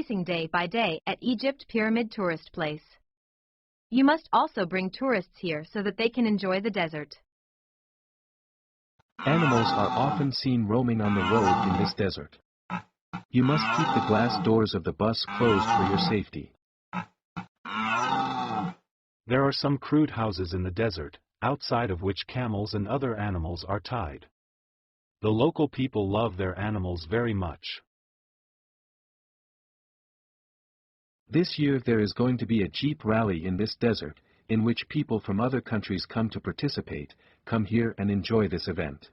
increasing day by day at Egypt Pyramid Tourist Place. You must also bring tourists here so that they can enjoy the desert. Animals are often seen roaming on the road in this desert. You must keep the glass doors of the bus closed for your safety. There are some crude houses in the desert, outside of which camels and other animals are tied. The local people love their animals very much. This year there is going to be a Jeep rally in this desert, in which people from other countries come to participate. Come here and enjoy this event.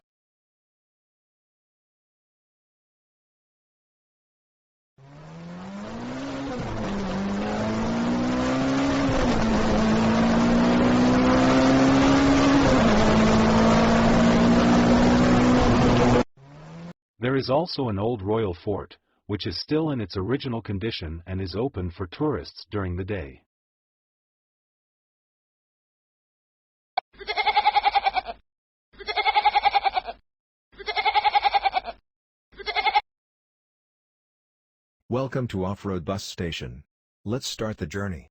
There is also an old royal fort, which is still in its original condition and is open for tourists during the day. Welcome to Off-Road Bus Station. Let's start the journey.